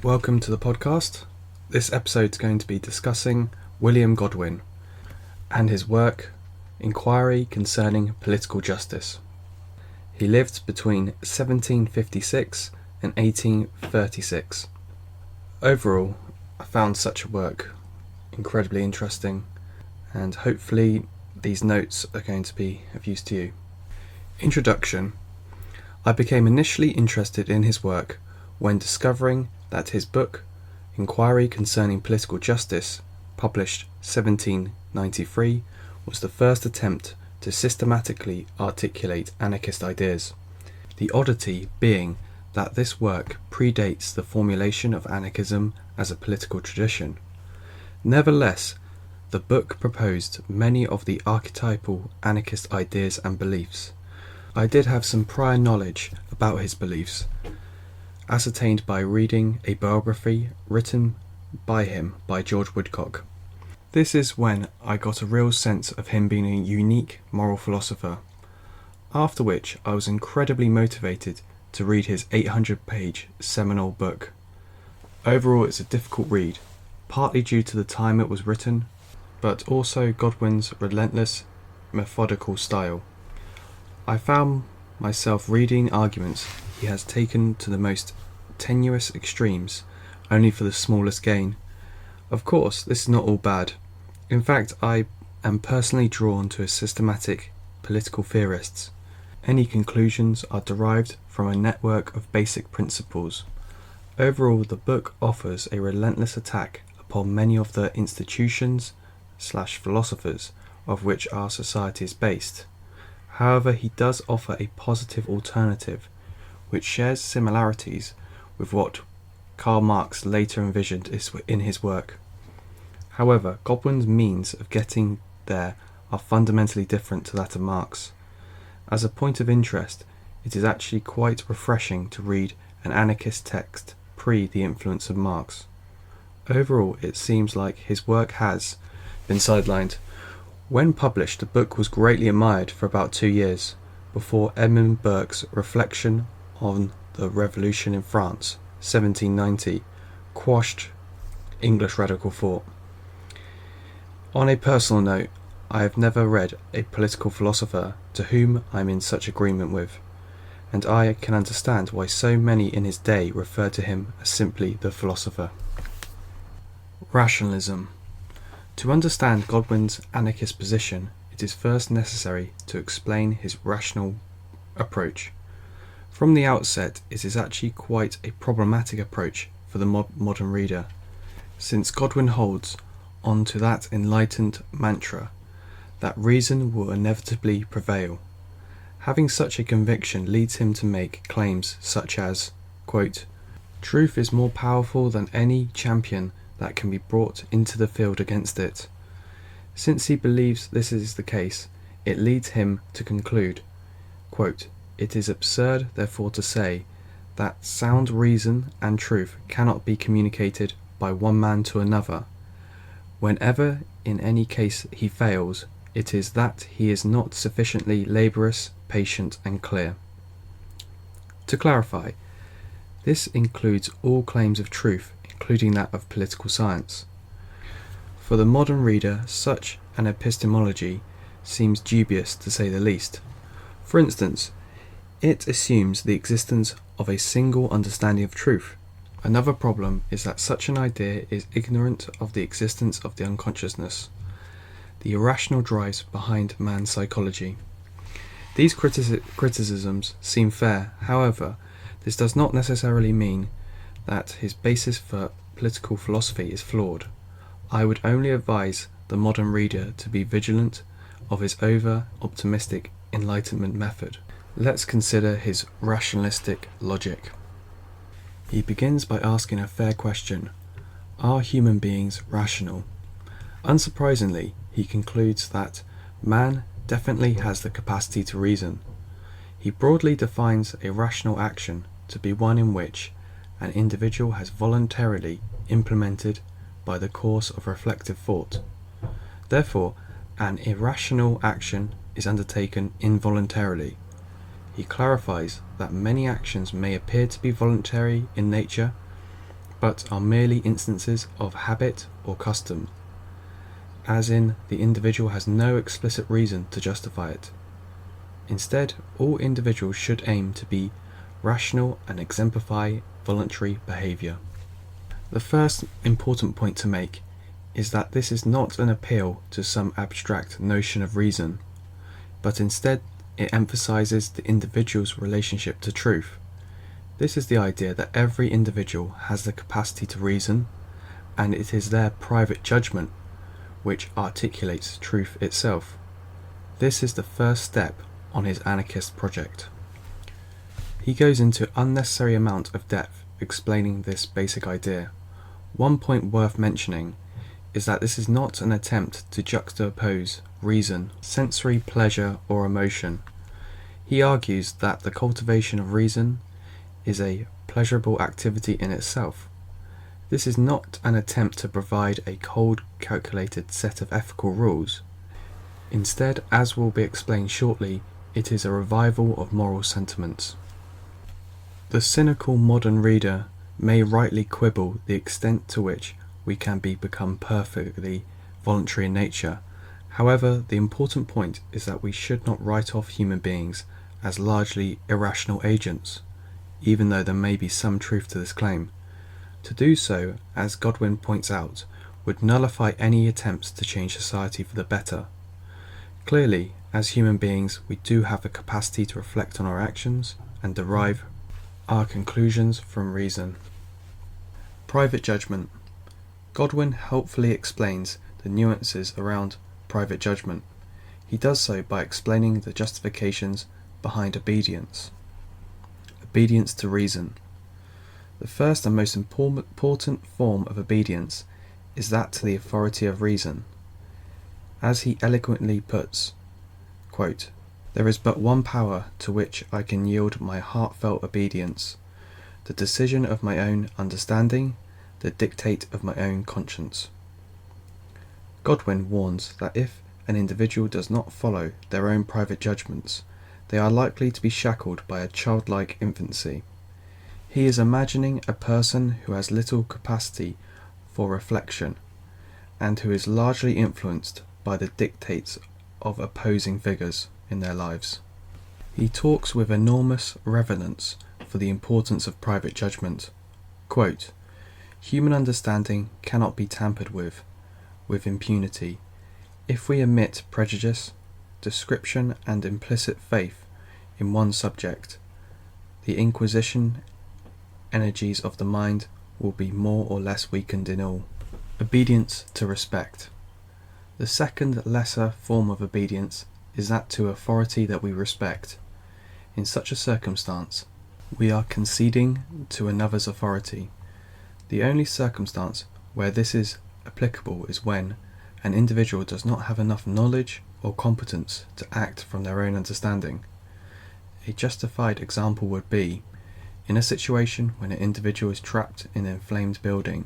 Welcome to the podcast. This episode is going to be discussing William Godwin and his work, Enquiry Concerning Political Justice. He lived between 1756 and 1836. Overall, I found such a work incredibly interesting, and hopefully these notes are going to be of use to you. Introduction. I became initially interested in his work when discovering that his book, Enquiry Concerning Political Justice, published 1793, was the first attempt to systematically articulate anarchist ideas. The oddity being that this work predates the formulation of anarchism as a political tradition. Nevertheless, the book proposed many of the archetypal anarchist ideas and beliefs. I did have some prior knowledge about his beliefs, ascertained by reading a biography written by him by George Woodcock. This is when I got a real sense of him being a unique moral philosopher, after which I was incredibly motivated to read his 800-page seminal book. Overall, it's a difficult read, partly due to the time it was written, but also Godwin's relentless, methodical style. I found myself reading arguments he has taken to the most tenuous extremes, only for the smallest gain. Of course, this is not all bad. In fact, I am personally drawn to his systematic political theorists. Any conclusions are derived from a network of basic principles. Overall, the book offers a relentless attack upon many of the institutions/philosophers of which our society is based. However, he does offer a positive alternative, which shares similarities with what Karl Marx later envisioned in his work. However, Godwin's means of getting there are fundamentally different to that of Marx. As a point of interest, it is actually quite refreshing to read an anarchist text pre the influence of Marx. Overall, it seems like his work has been sidelined. When published, the book was greatly admired for about 2 years, before Edmund Burke's Reflection on the Revolution in France, 1790, quashed English radical thought. On a personal note, I have never read a political philosopher to whom I am in such agreement with, and I can understand why so many in his day referred to him as simply the philosopher. Rationalism. To understand Godwin's anarchist position, it is first necessary to explain his rational approach. From the outset, it is actually quite a problematic approach for the modern reader, since Godwin holds on to that enlightened mantra that reason will inevitably prevail. Having such a conviction leads him to make claims such as, quote, "Truth is more powerful than any champion that can be brought into the field against it." Since he believes this is the case, it leads him to conclude, quote, "It is absurd therefore to say that sound reason and truth cannot be communicated by one man to another. Whenever in any case he fails, it is that he is not sufficiently laborious, patient, and clear." To clarify, this includes all claims of truth, including that of political science. For the modern reader, such an epistemology seems dubious to say the least. For instance, it assumes the existence of a single understanding of truth. Another problem is that such an idea is ignorant of the existence of the unconsciousness, the irrational drives behind man's psychology. These criticisms seem fair. However, this does not necessarily mean that his basis for political philosophy is flawed. I would only advise the modern reader to be vigilant of his over-optimistic enlightenment method. Let's consider his rationalistic logic. He begins by asking a fair question: are human beings rational? Unsurprisingly, he concludes that man definitely has the capacity to reason. He broadly defines a rational action to be one in which an individual has voluntarily implemented by the course of reflective thought. Therefore, an irrational action is undertaken involuntarily. He clarifies that many actions may appear to be voluntary in nature, but are merely instances of habit or custom, as in the individual has no explicit reason to justify it. Instead, all individuals should aim to be rational and exemplify voluntary behaviour. The first important point to make is that this is not an appeal to some abstract notion of reason, but instead it emphasizes the individual's relationship to truth. This is the idea that every individual has the capacity to reason, and it is their private judgment which articulates truth itself. This is the first step on his anarchist project. He goes into unnecessary amount of depth explaining this basic idea. One point worth mentioning is that this is not an attempt to juxtapose reason, sensory pleasure or emotion. He argues that the cultivation of reason is a pleasurable activity in itself. This is not an attempt to provide a cold, calculated set of ethical rules. Instead, as will be explained shortly, it is a revival of moral sentiments. The cynical modern reader may rightly quibble the extent to which we can become perfectly voluntary in nature. However, the important point is that we should not write off human beings as largely irrational agents, even though there may be some truth to this claim. To do so, as Godwin points out, would nullify any attempts to change society for the better. Clearly, as human beings, we do have the capacity to reflect on our actions and derive our conclusions from reason. Private judgment. Godwin helpfully explains the nuances around private judgment. He does so by explaining the justifications behind obedience. Obedience to reason. The first and most important form of obedience is that to the authority of reason. As he eloquently puts, quote, "There is but one power to which I can yield my heartfelt obedience, the decision of my own understanding, the dictate of my own conscience." Godwin warns that if an individual does not follow their own private judgments, they are likely to be shackled by a childlike infancy. He is imagining a person who has little capacity for reflection, and who is largely influenced by the dictates of opposing figures in their lives. He talks with enormous reverence for the importance of private judgment. Quote, "Human understanding cannot be tampered with impunity. If we admit prejudice, description and implicit faith in one subject, the inquisition energies of the mind will be more or less weakened in all." Obedience to respect. The second lesser form of obedience is that to authority that we respect. In such a circumstance, we are conceding to another's authority. The only circumstance where this is applicable is when an individual does not have enough knowledge or competence to act from their own understanding. A justified example would be, in a situation when an individual is trapped in an inflamed building,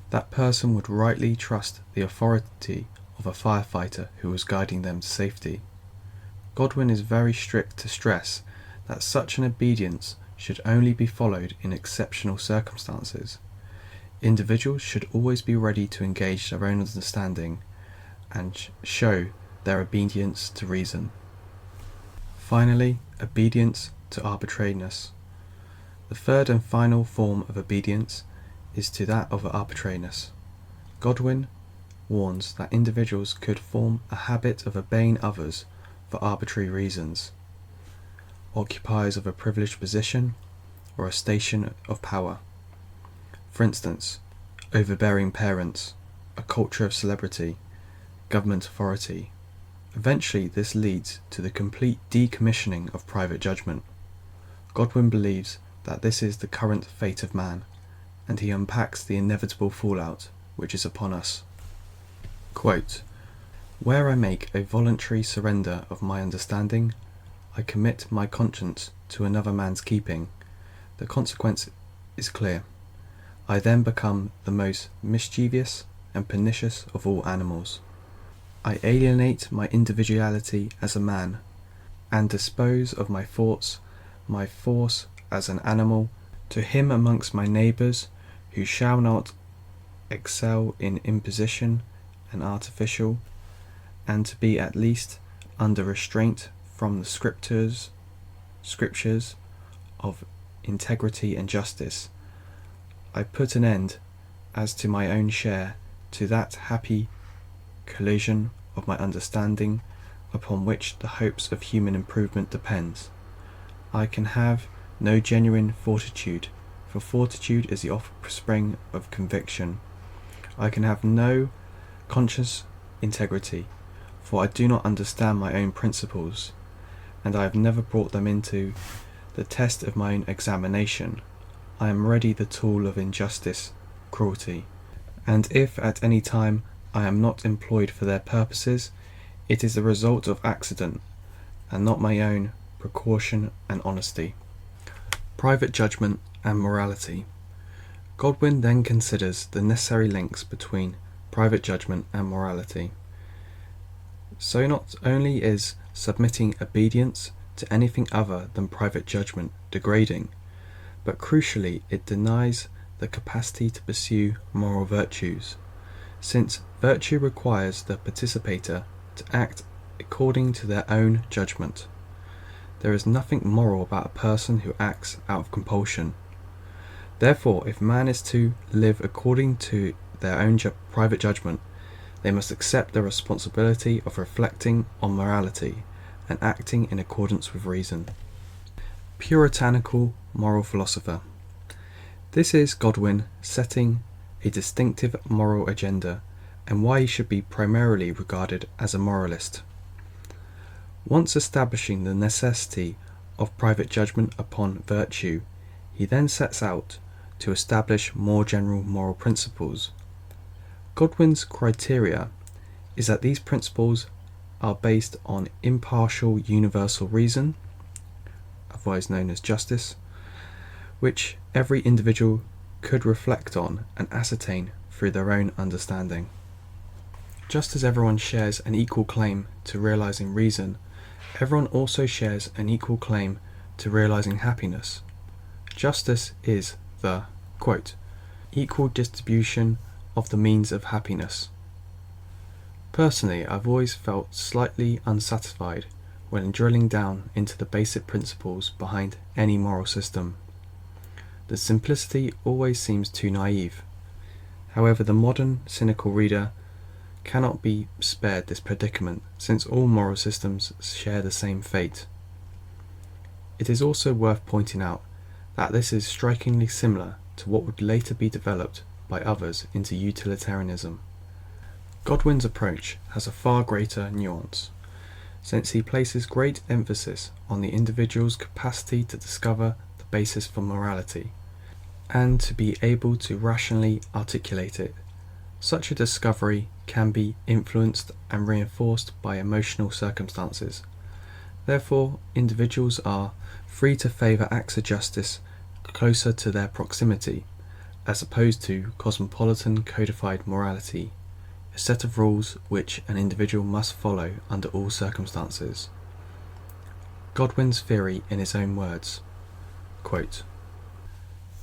that person would rightly trust the authority of a firefighter who was guiding them to safety. Godwin is very strict to stress that such an obedience should only be followed in exceptional circumstances. Individuals should always be ready to engage their own understanding and show their obedience to reason. Finally, obedience to arbitrariness. The third and final form of obedience is to that of arbitrariness. Godwin warns that individuals could form a habit of obeying others for arbitrary reasons, occupiers of a privileged position or a station of power. For instance, overbearing parents, a culture of celebrity, government authority. Eventually this leads to the complete decommissioning of private judgment. Godwin believes that this is the current fate of man, and he unpacks the inevitable fallout which is upon us. Quote, "Where I make a voluntary surrender of my understanding, I commit my conscience to another man's keeping. The consequence is clear. I then become the most mischievous and pernicious of all animals. I alienate my individuality as a man, and dispose of my thoughts, my force as an animal, to him amongst my neighbours who shall not excel in imposition and artificial, and to be at least under restraint from the scriptures of integrity and justice, I put an end, as to my own share, to that happy collision of my understanding upon which the hopes of human improvement depends. I can have no genuine fortitude, for fortitude is the offspring of conviction. I can have no conscious integrity, for I do not understand my own principles, and I have never brought them into the test of my own examination. I am ready the tool of injustice, cruelty, and if at any time I am not employed for their purposes, it is the result of accident, and not my own precaution and honesty. Private judgment and morality. Godwin then considers the necessary links between private judgment and morality. So not only is submitting obedience to anything other than private judgment degrading, but crucially it denies the capacity to pursue moral virtues, since virtue requires the participator to act according to their own judgment. There is nothing moral about a person who acts out of compulsion. Therefore, if man is to live according to their own private judgment, they must accept the responsibility of reflecting on morality and acting in accordance with reason. Puritanical moral philosopher. This is Godwin setting a distinctive moral agenda and why he should be primarily regarded as a moralist. Once establishing the necessity of private judgment upon virtue, he then sets out to establish more general moral principles. Godwin's criteria is that these principles are based on impartial universal reason, otherwise known as justice, which every individual could reflect on and ascertain through their own understanding. Just as everyone shares an equal claim to realizing reason, everyone also shares an equal claim to realizing happiness. Justice is the, quote, equal distribution of the means of happiness. Personally, I've always felt slightly unsatisfied when drilling down into the basic principles behind any moral system. The simplicity always seems too naive. However, the modern, cynical reader cannot be spared this predicament, since all moral systems share the same fate. It is also worth pointing out that this is strikingly similar to what would later be developed by others into utilitarianism. Godwin's approach has a far greater nuance, since he places great emphasis on the individual's capacity to discover the basis for morality, and to be able to rationally articulate it. Such a discovery can be influenced and reinforced by emotional circumstances. Therefore, individuals are free to favour acts of justice closer to their proximity, as opposed to cosmopolitan codified morality, a set of rules which an individual must follow under all circumstances. Godwin's theory in his own words, quote,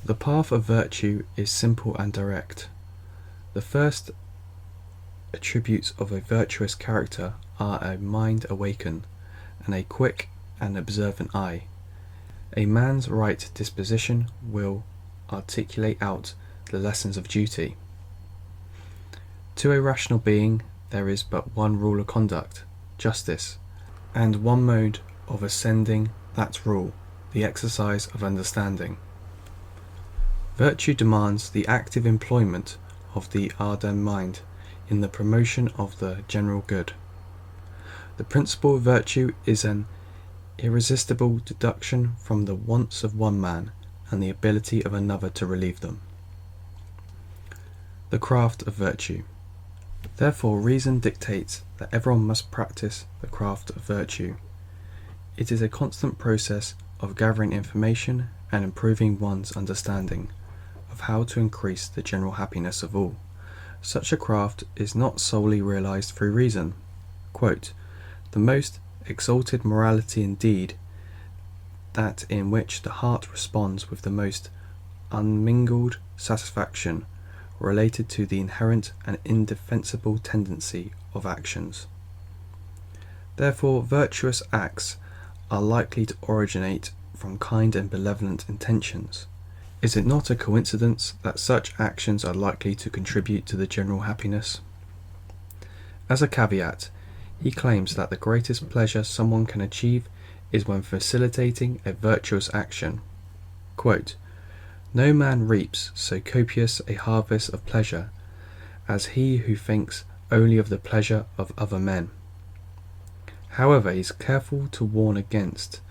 "The path of virtue is simple and direct. The first attributes of a virtuous character are a mind awakened, and a quick and observant eye. A man's right disposition will articulate out the lessons of duty. To a rational being there is but one rule of conduct, justice, and one mode of ascending that rule, the exercise of understanding. Virtue demands the active employment of the ardent mind in the promotion of the general good. The principle of virtue is an irresistible deduction from the wants of one man and the ability of another to relieve them. The craft of virtue. Therefore, reason dictates that everyone must practice the craft of virtue. It is a constant process of gathering information and improving one's understanding of how to increase the general happiness of all. Such a craft is not solely realized through reason. Quote, "The most exalted morality indeed, that in which the heart responds with the most unmingled satisfaction related to the inherent and indefensible tendency of actions. Therefore, virtuous acts are likely to originate from kind and benevolent intentions. Is it not a coincidence that such actions are likely to contribute to the general happiness? As a caveat, he claims that the greatest pleasure someone can achieve is when facilitating a virtuous action. Quote, "No man reaps so copious a harvest of pleasure as he who thinks only of the pleasure of other men." However, he is careful to warn against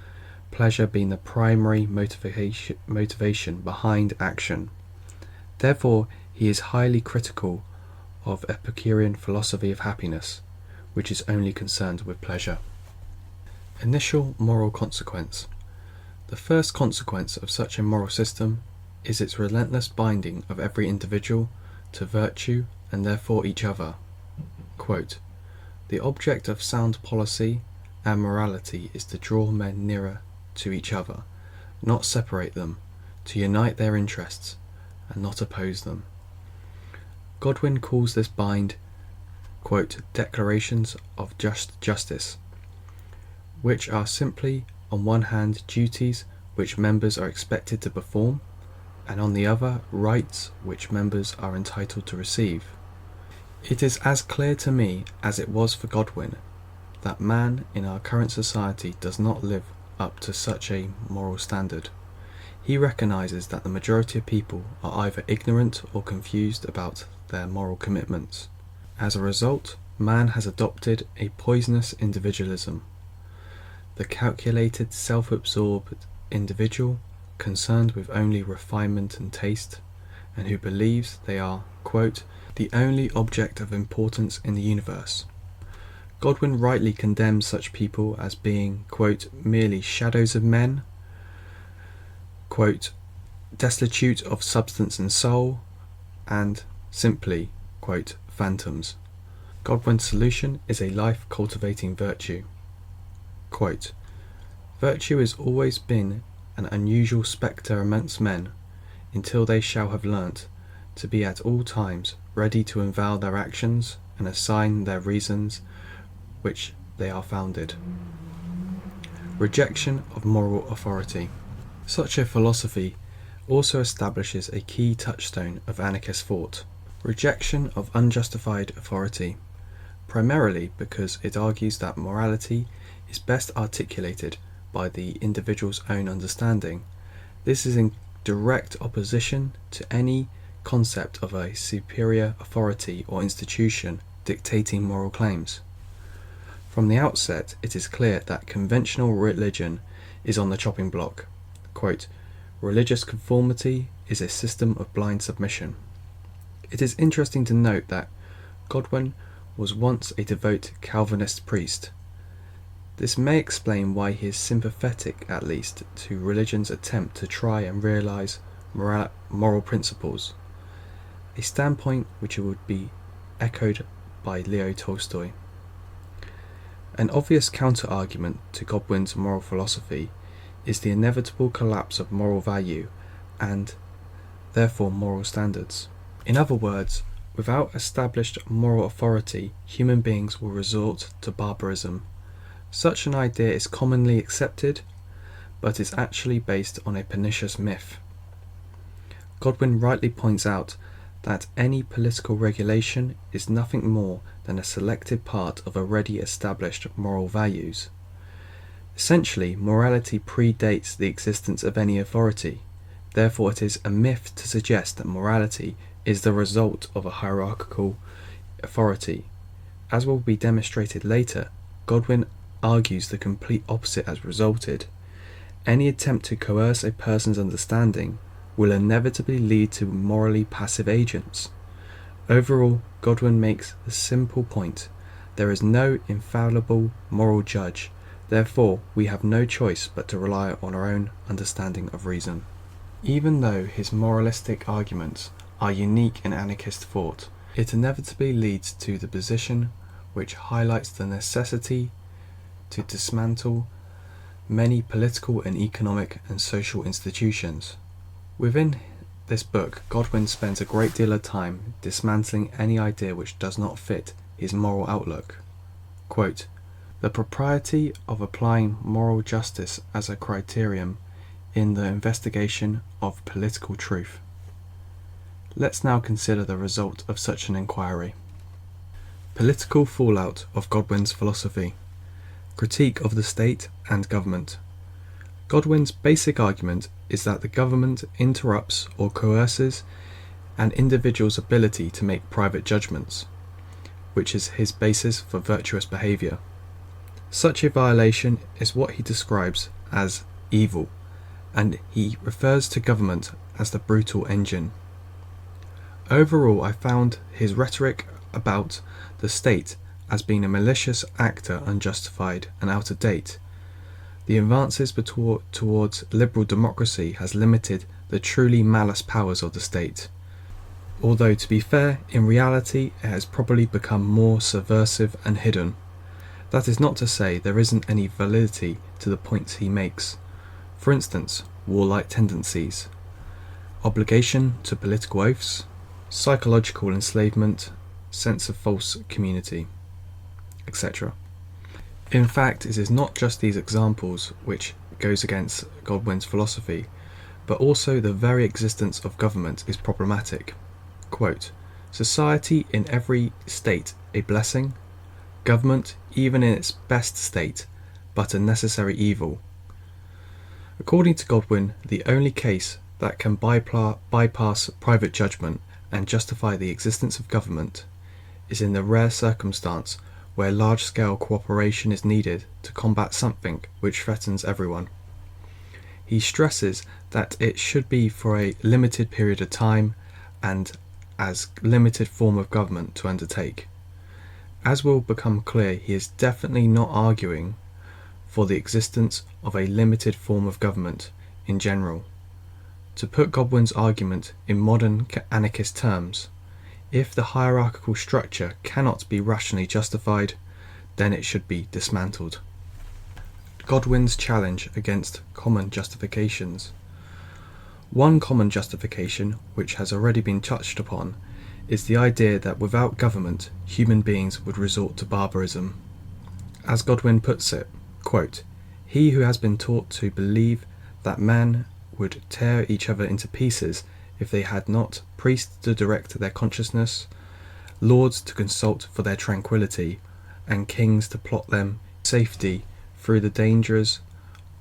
pleasure being the primary motivation behind action. Therefore, he is highly critical of Epicurean philosophy of happiness, which is only concerned with pleasure. Initial moral consequence. The first consequence of such a moral system is its relentless binding of every individual to virtue and therefore each other. Quote, "The object of sound policy and morality is to draw men nearer to each other, not separate them, to unite their interests, and not oppose them." Godwin calls this bind, quote, "declarations of justice, which are simply, on one hand, duties which members are expected to perform, and on the other, rights which members are entitled to receive." It is as clear to me as it was for Godwin that man in our current society does not live up to such a moral standard. He recognizes that the majority of people are either ignorant or confused about their moral commitments. As a result, man has adopted a poisonous individualism. The calculated, self-absorbed individual, concerned with only refinement and taste, and who believes they are, quote, "the only object of importance in the universe." Godwin rightly condemns such people as being, quote, "merely shadows of men," quote, "destitute of substance and soul," and simply, quote, "phantoms." Godwin's solution is a life cultivating virtue. Quote, "Virtue has always been an unusual spectre amongst men, until they shall have learnt to be at all times ready to avow their actions and assign their reasons which they are founded." Rejection of moral authority. Such a philosophy also establishes a key touchstone of anarchist thought: rejection of unjustified authority, primarily because it argues that morality is best articulated by the individual's own understanding. This is in direct opposition to any concept of a superior authority or institution dictating moral claims. From the outset, it is clear that conventional religion is on the chopping block. Quote, "Religious conformity is a system of blind submission." It is interesting to note that Godwin was once a devout Calvinist priest. This may explain why he is sympathetic, at least, to religion's attempt to try and realize moral principles, a standpoint which would be echoed by Leo Tolstoy. An obvious counter-argument to Godwin's moral philosophy is the inevitable collapse of moral value and, therefore, moral standards. In other words, without established moral authority, human beings will resort to barbarism. Such an idea is commonly accepted, but is actually based on a pernicious myth. Godwin rightly points out that any political regulation is nothing more than a selected part of already established moral values. Essentially, morality predates the existence of any authority. Therefore, it is a myth to suggest that morality is the result of a hierarchical authority. As will be demonstrated later, Godwin argues the complete opposite has resulted. Any attempt to coerce a person's understanding will inevitably lead to morally passive agents. Overall, Godwin makes the simple point: there is no infallible moral judge, therefore we have no choice but to rely on our own understanding of reason. Even though his moralistic arguments are unique in anarchist thought, it inevitably leads to the position which highlights the necessity to dismantle many political and economic and social institutions. Within this book, Godwin spends a great deal of time dismantling any idea which does not fit his moral outlook. Quote, "The propriety of applying moral justice as a criterion in the investigation of political truth." Let's now consider the result of such an inquiry. Political fallout of Godwin's philosophy. Critique of the state and government. Godwin's basic argument is that the government interrupts or coerces an individual's ability to make private judgments, which is his basis for virtuous behaviour. Such a violation is what he describes as evil, and he refers to government as the brutal engine. Overall, I found his rhetoric about the state as being a malicious actor unjustified and out of date. The advances towards liberal democracy has limited the truly malice powers of the state, although to be fair, in reality it has probably become more subversive and hidden. That is not to say there isn't any validity to the points he makes. For instance, warlike tendencies, obligation to political oaths, psychological enslavement, sense of false community, etc. In fact, it is not just these examples which goes against Godwin's philosophy, but also the very existence of government is problematic. Quote, "Society in every state a blessing, government even in its best state but a necessary evil." According to Godwin, the only case that can bypass private judgment and justify the existence of government is in the rare circumstance where large-scale cooperation is needed to combat something which threatens everyone. He stresses that it should be for a limited period of time and as limited form of government to undertake. As will become clear, he is definitely not arguing for the existence of a limited form of government in general. To put Godwin's argument in modern anarchist terms, if the hierarchical structure cannot be rationally justified, then it should be dismantled. Godwin's challenge against common justifications. One common justification, which has already been touched upon, is the idea that without government, human beings would resort to barbarism. As Godwin puts it, quote, "He who has been taught to believe that men would tear each other into pieces if they had not priests to direct their consciousness, lords to consult for their tranquillity, and kings to plot them safety through the dangers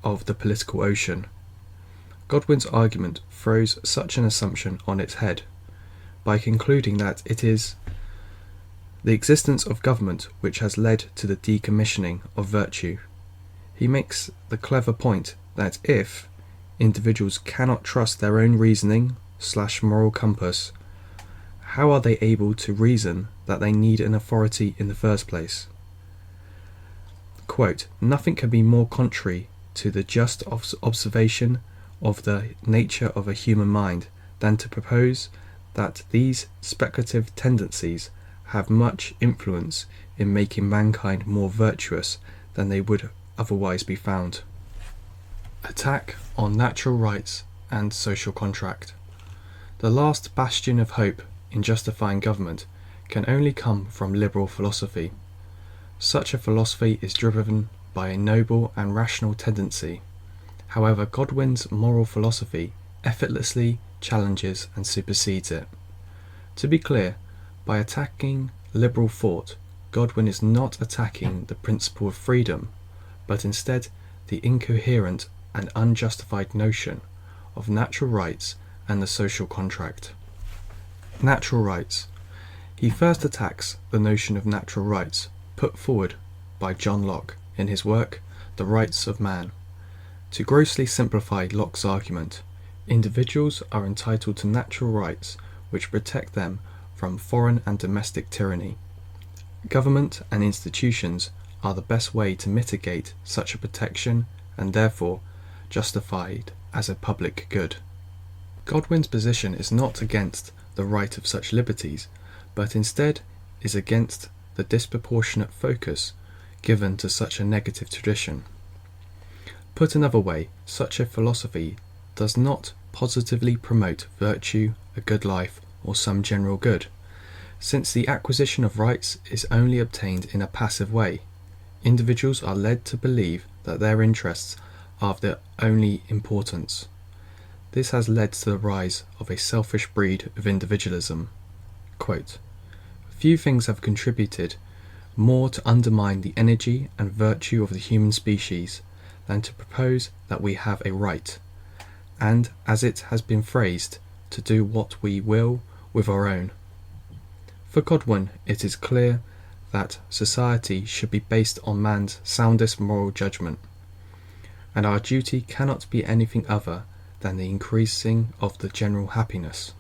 of the political ocean." Godwin's argument throws such an assumption on its head by concluding that it is the existence of government which has led to the decommissioning of virtue. He makes the clever point that if individuals cannot trust their own reasoning/moral compass, how are they able to reason that they need an authority in the first place? Quote, "Nothing can be more contrary to the just observation of the nature of a human mind than to propose that these speculative tendencies have much influence in making mankind more virtuous than they would otherwise be found." Attack on natural rights and social contract. The last bastion of hope in justifying government can only come from liberal philosophy. Such a philosophy is driven by a noble and rational tendency. However, Godwin's moral philosophy effortlessly challenges and supersedes it. To be clear, by attacking liberal thought, Godwin is not attacking the principle of freedom, but instead the incoherent and unjustified notion of natural rights and the social contract. Natural rights. He first attacks the notion of natural rights put forward by John Locke in his work The Rights of Man. To grossly simplify Locke's argument, individuals are entitled to natural rights which protect them from foreign and domestic tyranny. Government and institutions are the best way to mitigate such a protection and therefore justified as a public good. Godwin's position is not against the right of such liberties, but instead is against the disproportionate focus given to such a negative tradition. Put another way, such a philosophy does not positively promote virtue, a good life, or some general good, since the acquisition of rights is only obtained in a passive way. Individuals are led to believe that their interests are of the only importance. This has led to the rise of a selfish breed of individualism. Quote, "Few things have contributed more to undermine the energy and virtue of the human species than to propose that we have a right, and, as it has been phrased, to do what we will with our own." For Godwin, it is clear that society should be based on man's soundest moral judgment, and our duty cannot be anything other than the increasing of the general happiness.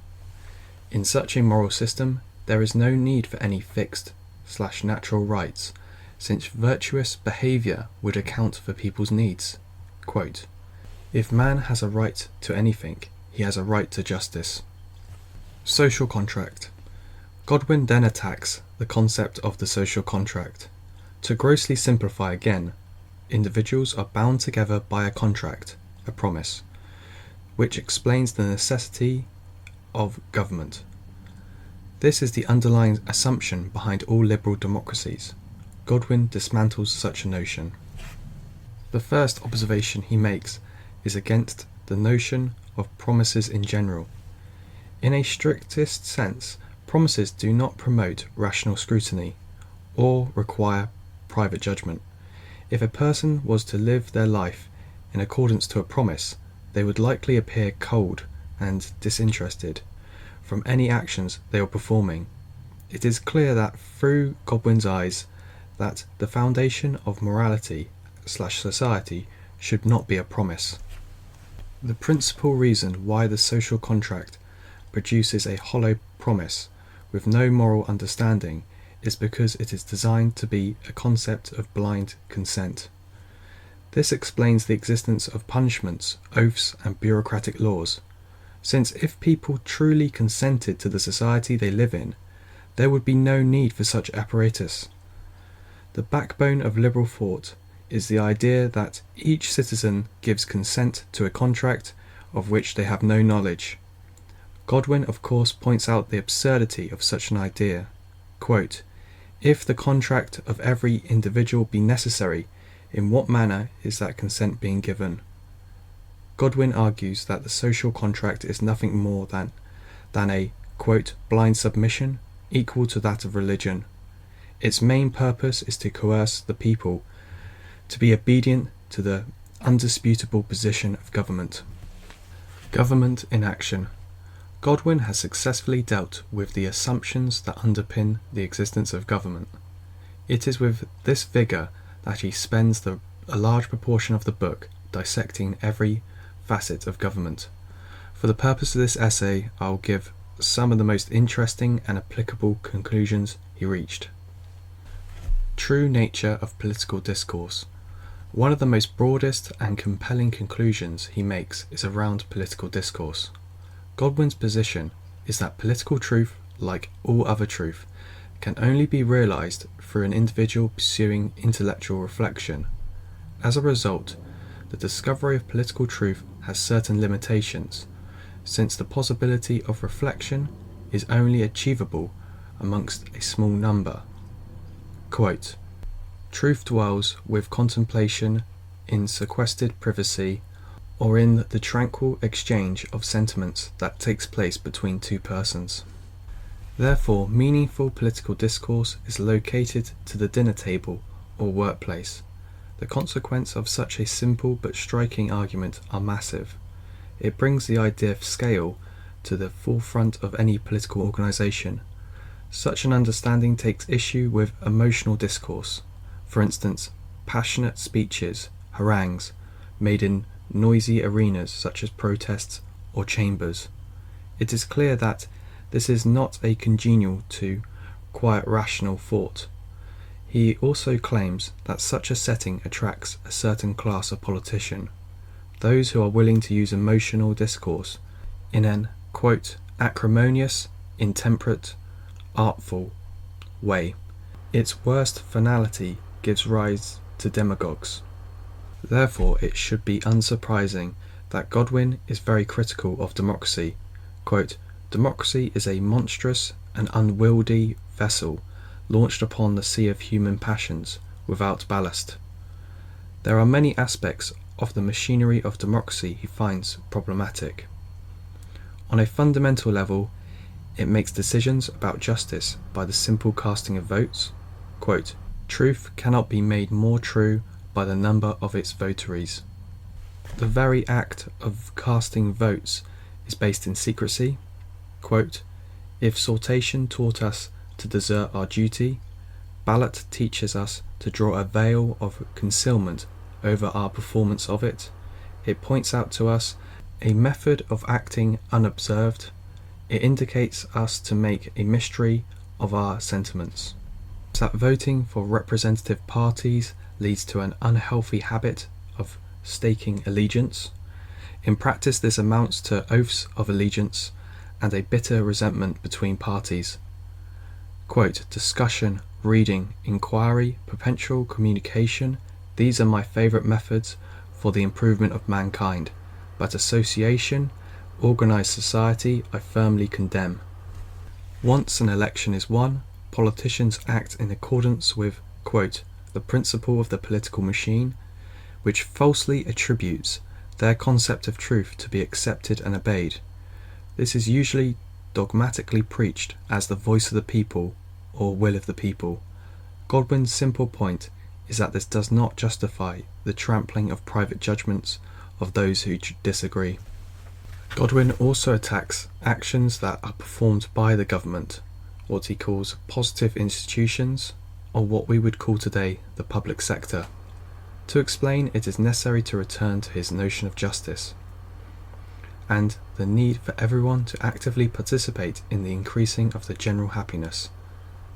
In such a moral system, there is no need for any fixed/natural rights, since virtuous behaviour would account for people's needs. Quote, "If man has a right to anything, he has a right to justice." Social contract. Godwin then attacks the concept of the social contract. To grossly simplify again, individuals are bound together by a contract, a promise, which explains the necessity of government. This is the underlying assumption behind all liberal democracies. Godwin dismantles such a notion. The first observation he makes is against the notion of promises in general. In a strictest sense, promises do not promote rational scrutiny or require private judgment. If a person was to live their life in accordance to a promise, they would likely appear cold and disinterested from any actions they were performing. It is clear that through Godwin's eyes that the foundation of morality/society should not be a promise. The principal reason why the social contract produces a hollow promise with no moral understanding is because it is designed to be a concept of blind consent. This explains the existence of punishments, oaths, and bureaucratic laws, since if people truly consented to the society they live in, there would be no need for such apparatus. The backbone of liberal thought is the idea that each citizen gives consent to a contract of which they have no knowledge. Godwin, of course, points out the absurdity of such an idea. Quote, "If the contract of every individual be necessary, in what manner is that consent being given?" Godwin argues that the social contract is nothing more than a, quote, "blind submission equal to that of religion. Its main purpose is to coerce the people to be obedient to the undisputable position of government." Government in action. Godwin has successfully dealt with the assumptions that underpin the existence of government. It is with this vigour that he spends a large proportion of the book dissecting every facet of government. For the purpose of this essay, I will give some of the most interesting and applicable conclusions he reached. True nature of political discourse. One of the most broadest and compelling conclusions he makes is around political discourse. Godwin's position is that political truth, like all other truth, can only be realized through an individual pursuing intellectual reflection. As a result, the discovery of political truth has certain limitations, since the possibility of reflection is only achievable amongst a small number. Quote, "Truth dwells with contemplation in sequestered privacy, or in the tranquil exchange of sentiments that takes place between two persons." Therefore, meaningful political discourse is located to the dinner table or workplace. The consequences of such a simple but striking argument are massive. It brings the idea of scale to the forefront of any political organisation. Such an understanding takes issue with emotional discourse, for instance, passionate speeches, harangues, made in noisy arenas such as protests or chambers. It is clear that this is not a congenial to quiet rational thought. He also claims that such a setting attracts a certain class of politician, those who are willing to use emotional discourse in an, quote, "acrimonious, intemperate, artful way." Its worst finality gives rise to demagogues. Therefore, it should be unsurprising that Godwin is very critical of democracy. Quote, "Democracy is a monstrous and unwieldy vessel launched upon the sea of human passions, without ballast." There are many aspects of the machinery of democracy he finds problematic. On a fundamental level, it makes decisions about justice by the simple casting of votes. Quote, "Truth cannot be made more true by the number of its votaries." The very act of casting votes is based in secrecy. Quote, "If sortation taught us to desert our duty, ballot teaches us to draw a veil of concealment over our performance of it. It points out to us a method of acting unobserved. It indicates us to make a mystery of our sentiments." That voting for representative parties leads to an unhealthy habit of staking allegiance. In practice, this amounts to oaths of allegiance and a bitter resentment between parties. Quote, "Discussion, reading, inquiry, perpetual communication, these are my favourite methods for the improvement of mankind, but association, organised society, I firmly condemn. Once an election is won, politicians act in accordance with," quote, "the principle of the political machine, which falsely attributes their concept of truth to be accepted and obeyed. This is usually dogmatically preached as the voice of the people or will of the people. Godwin's simple point is that this does not justify the trampling of private judgments of those who disagree." Godwin also attacks actions that are performed by the government, what he calls positive institutions, or what we would call today the public sector. To explain, it is necessary to return to his notion of justice and the need for everyone to actively participate in the increasing of the general happiness.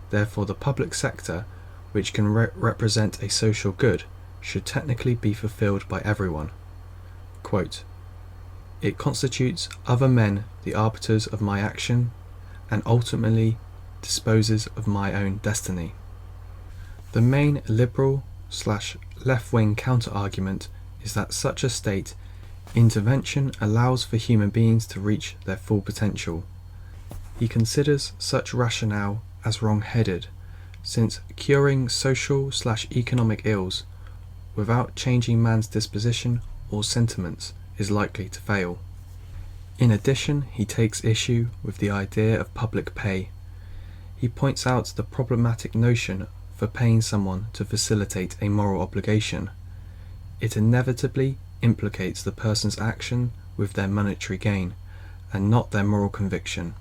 Therefore, the public sector, which can represent a social good, should technically be fulfilled by everyone. Quote, "It constitutes other men the arbiters of my action, and ultimately disposes of my own destiny." The main liberal/left-wing counter-argument is that such a state intervention allows for human beings to reach their full potential. He considers such rationale as wrong-headed, since curing social/economic ills without changing man's disposition or sentiments is likely to fail. In addition, he takes issue with the idea of public pay. He points out the problematic notion for paying someone to facilitate a moral obligation. It inevitably implicates the person's action with their monetary gain, and not their moral conviction.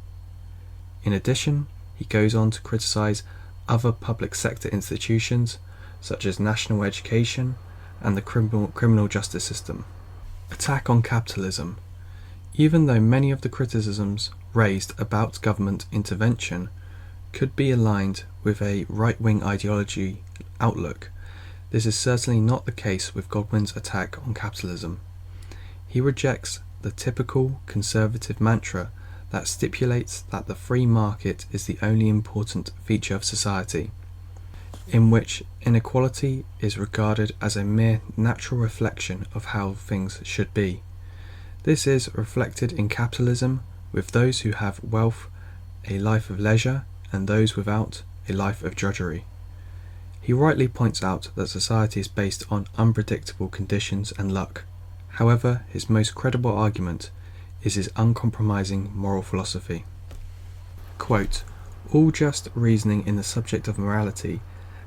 In addition, he goes on to criticize other public sector institutions, such as national education and the criminal justice system. Attack on capitalism. Even though many of the criticisms raised about government intervention could be aligned with a right-wing ideology outlook, this is certainly not the case with Godwin's attack on capitalism. He rejects the typical conservative mantra that stipulates that the free market is the only important feature of society, in which inequality is regarded as a mere natural reflection of how things should be. This is reflected in capitalism, with those who have wealth a life of leisure, and those without a life of drudgery. He rightly points out that society is based on unpredictable conditions and luck. However, his most credible argument is his uncompromising moral philosophy. Quote, "All just reasoning in the subject of morality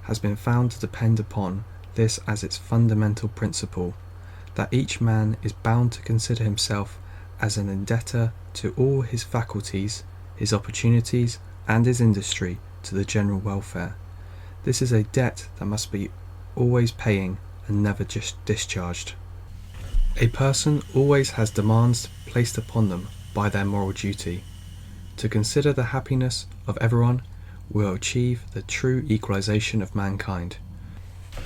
has been found to depend upon this as its fundamental principle, that each man is bound to consider himself as an indebtor to all his faculties, his opportunities, and his industry to the general welfare. This is a debt that must be always paying and never just discharged. A person always has demands placed upon them by their moral duty. To consider the happiness of everyone will achieve the true equalization of mankind."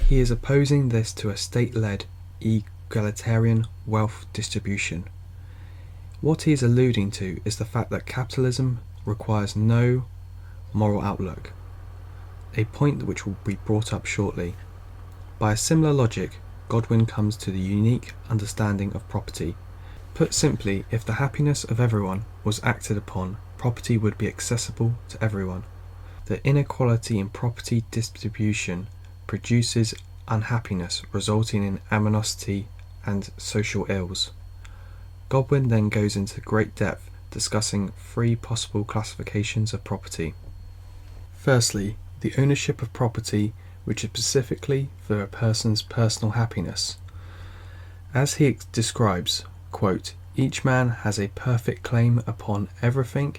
He is opposing this to a state-led egalitarian wealth distribution. What he is alluding to is the fact that capitalism requires no moral outlook, a point which will be brought up shortly. By a similar logic, Godwin comes to the unique understanding of property, Put simply, if the happiness of everyone was acted upon, property would be accessible to everyone. The inequality in property distribution produces unhappiness, resulting in animosity and social ills. Godwin then goes into great depth discussing three possible classifications of property. Firstly, the ownership of property which is specifically for a person's personal happiness. As he describes, quote, each man has a perfect claim upon everything,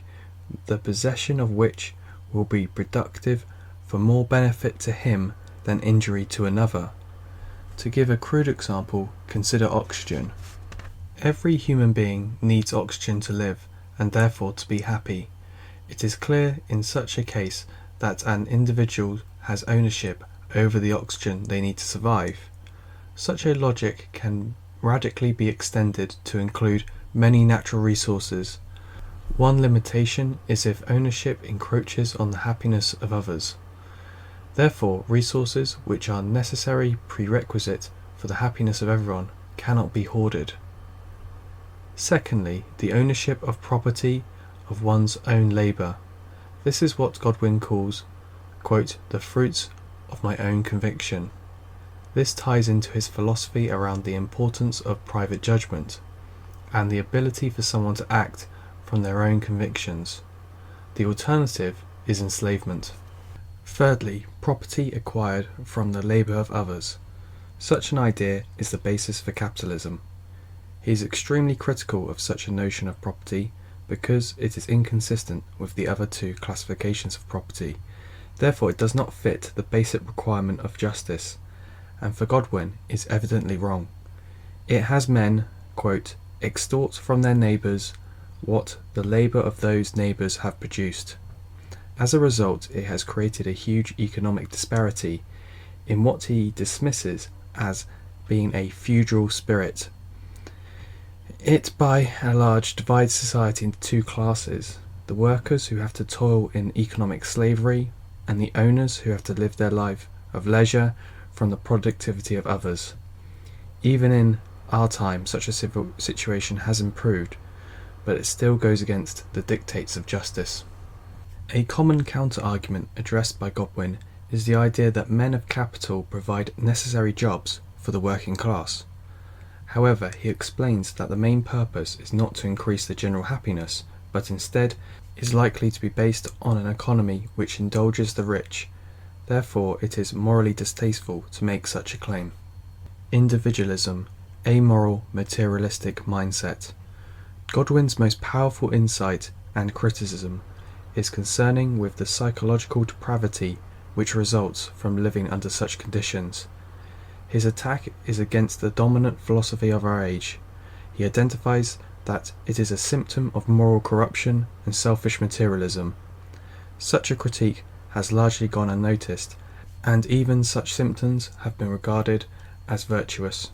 the possession of which will be productive for more benefit to him than injury to another. To give a crude example, consider oxygen. Every human being needs oxygen to live, and therefore to be happy. It is clear in such a case that an individual has ownership over the oxygen they need to survive. Such a logic can radically be extended to include many natural resources. One limitation is if ownership encroaches on the happiness of others. Therefore, resources which are necessary prerequisite for the happiness of everyone cannot be hoarded. Secondly, the ownership of property of one's own labour. This is what Godwin calls, quote, the fruits of my own conviction. This ties into his philosophy around the importance of private judgment and the ability for someone to act from their own convictions. The alternative is enslavement. Thirdly, property acquired from the labour of others. Such an idea is the basis for capitalism. He is extremely critical of such a notion of property because it is inconsistent with the other two classifications of property. Therefore, it does not fit the basic requirement of justice, and for Godwin is evidently wrong. It has men, quote, extort from their neighbours what the labour of those neighbours have produced. As a result, it has created a huge economic disparity in what he dismisses as being a feudal spirit. It, by and large, divides society into two classes: the workers who have to toil in economic slavery, and the owners who have to live their life of leisure from the productivity of others. Even in our time, such a situation has improved, but it still goes against the dictates of justice. A common counter-argument addressed by Godwin is the idea that men of capital provide necessary jobs for the working class. However, he explains that the main purpose is not to increase the general happiness, but instead is likely to be based on an economy which indulges the rich. Therefore, it is morally distasteful to make such a claim. Individualism, amoral, materialistic mindset. Godwin's most powerful insight and criticism is concerning with the psychological depravity which results from living under such conditions. His attack is against the dominant philosophy of our age. He identifies that it is a symptom of moral corruption and selfish materialism. Such a critique has largely gone unnoticed, and even such symptoms have been regarded as virtuous.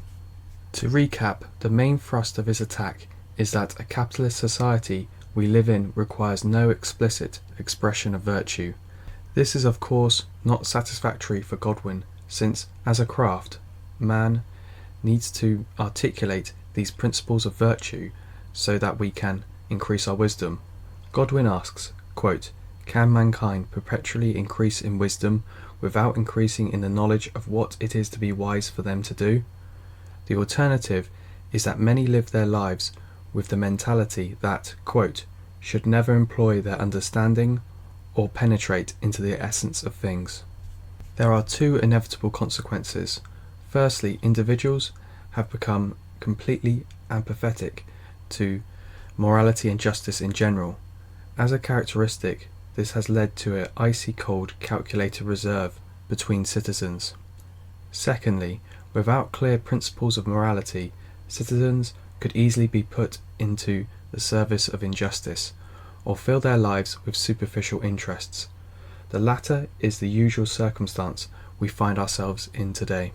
To recap, the main thrust of his attack is that a capitalist society we live in requires no explicit expression of virtue. This is of course not satisfactory for Godwin, since as a craft, man needs to articulate these principles of virtue so that we can increase our wisdom. Godwin asks, quote, can mankind perpetually increase in wisdom without increasing in the knowledge of what it is to be wise for them to do? The alternative is that many live their lives with the mentality that, quote, should never employ their understanding or penetrate into the essence of things. There are two inevitable consequences. Firstly, individuals have become completely apathetic to morality and justice in general. As a characteristic, this has led to an icy cold, calculated reserve between citizens. Secondly, without clear principles of morality, citizens could easily be put into the service of injustice, or fill their lives with superficial interests. The latter is the usual circumstance we find ourselves in today.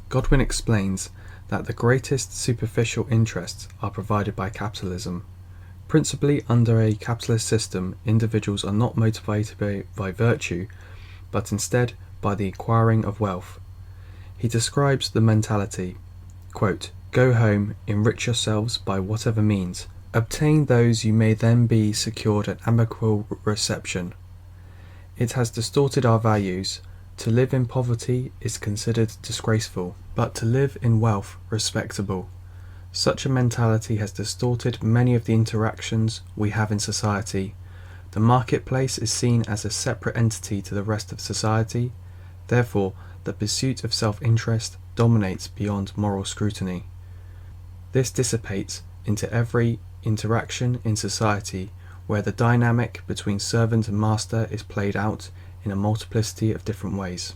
Godwin explains that the greatest superficial interests are provided by capitalism. Principally under a capitalist system, individuals are not motivated by virtue, but instead by the acquiring of wealth. He describes the mentality, quote, Go home, enrich yourselves by whatever means. Obtain those you may then be secured an amicable reception. It has distorted our values. To live in poverty is considered disgraceful, but to live in wealth respectable. Such a mentality has distorted many of the interactions we have in society. The marketplace is seen as a separate entity to the rest of society. Therefore, the pursuit of self-interest dominates beyond moral scrutiny. This dissipates into every interaction in society where the dynamic between servant and master is played out in a multiplicity of different ways.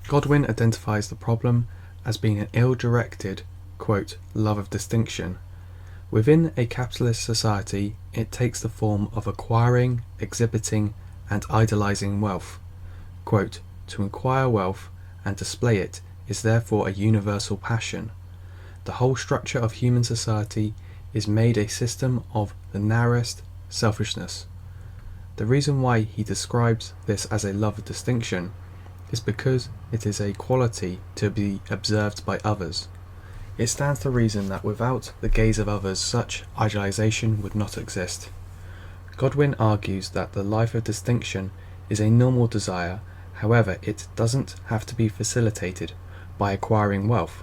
Godwin identifies the problem as being an ill-directed, quote, love of distinction. Within a capitalist society, it takes the form of acquiring, exhibiting, and idolizing wealth. Quote, to acquire wealth and display it is therefore a universal passion. The whole structure of human society is made a system of the narrowest selfishness. The reason why he describes this as a love of distinction is because it is a quality to be observed by others. It stands to reason that without the gaze of others such idealization would not exist. Godwin argues that the life of distinction is a normal desire, however it doesn't have to be facilitated by acquiring wealth.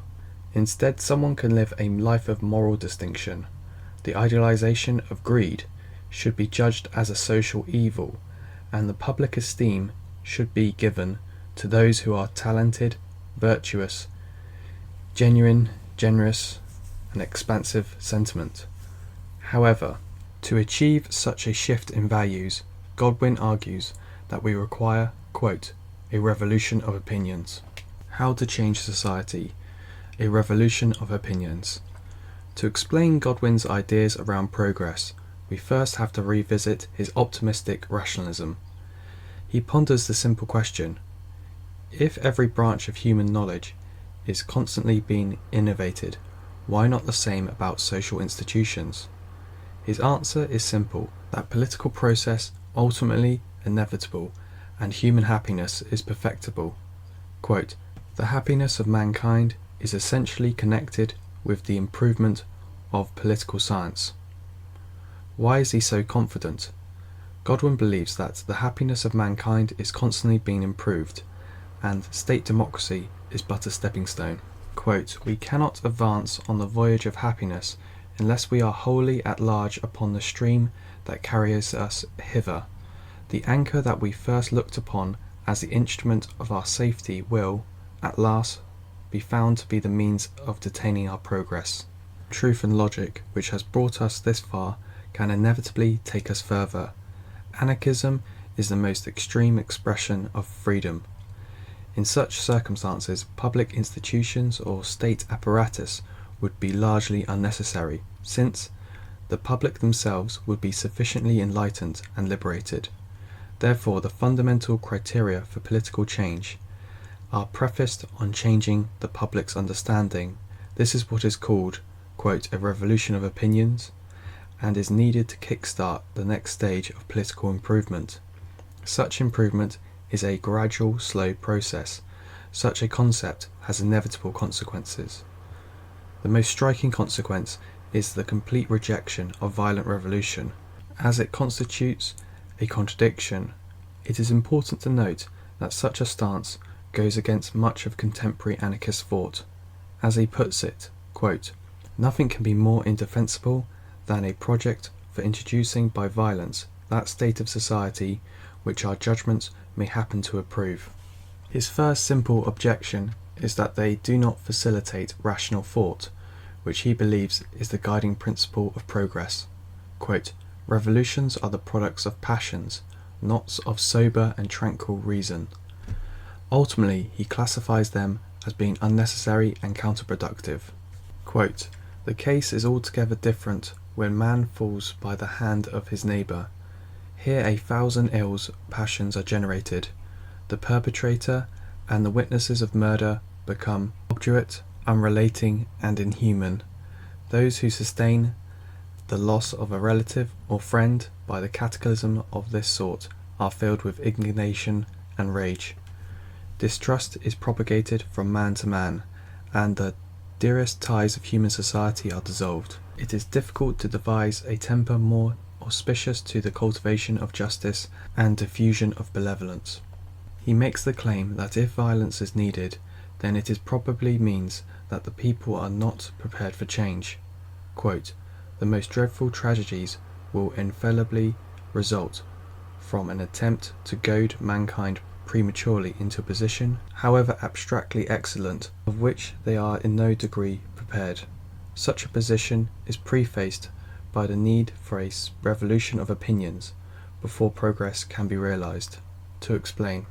Instead, someone can live a life of moral distinction. The idealization of greed should be judged as a social evil, and the public esteem should be given to those who are talented, virtuous, genuine, generous, and expansive sentiment. However, to achieve such a shift in values, Godwin argues that we require, quote, a revolution of opinions. How to change society? A revolution of opinions. To explain Godwin's ideas around progress, we first have to revisit his optimistic rationalism. He ponders the simple question: if every branch of human knowledge is constantly being innovated, why not the same about social institutions? His answer is simple, that political process ultimately inevitable and human happiness is perfectible. Quote, the happiness of mankind is essentially connected with the improvement of political science. Why is he so confident? Godwin believes that the happiness of mankind is constantly being improved, and state democracy is but a stepping stone. Quote, we cannot advance on the voyage of happiness unless we are wholly at large upon the stream that carries us hither. The anchor that we first looked upon as the instrument of our safety will, at last, be found to be the means of detaining our progress. Truth and logic, which has brought us this far, can inevitably take us further. Anarchism is the most extreme expression of freedom. In such circumstances, public institutions or state apparatus would be largely unnecessary, since the public themselves would be sufficiently enlightened and liberated. Therefore, the fundamental criteria for political change are prefaced on changing the public's understanding. This is what is called, quote, a revolution of opinions, and is needed to kickstart the next stage of political improvement. Such improvement is a gradual, slow process. Such a concept has inevitable consequences. The most striking consequence is the complete rejection of violent revolution, as it constitutes a contradiction. It is important to note that such a stance goes against much of contemporary anarchist thought. As he puts it, quote, nothing can be more indefensible than a project for introducing by violence that state of society which our judgments may happen to approve. His first simple objection is that they do not facilitate rational thought, which he believes is the guiding principle of progress. Quote, revolutions are the products of passions, not of sober and tranquil reason. Ultimately, he classifies them as being unnecessary and counterproductive. Quote, the case is altogether different when man falls by the hand of his neighbour. Here 1,000 ills passions are generated. The perpetrator and the witnesses of murder become obdurate, unrelating, and inhuman. Those who sustain the loss of a relative or friend by the cataclysm of this sort are filled with indignation and rage. Distrust is propagated from man to man, and the dearest ties of human society are dissolved, it is difficult to devise a temper more auspicious to the cultivation of justice and diffusion of benevolence. He makes the claim that if violence is needed, then it is probably means that the people are not prepared for change. Quote, "The most dreadful tragedies will infallibly result from an attempt to goad mankind prematurely into a position, however abstractly excellent, of which they are in no degree prepared. Such a position is prefaced by the need for a revolution of opinions before progress can be realized." To explain,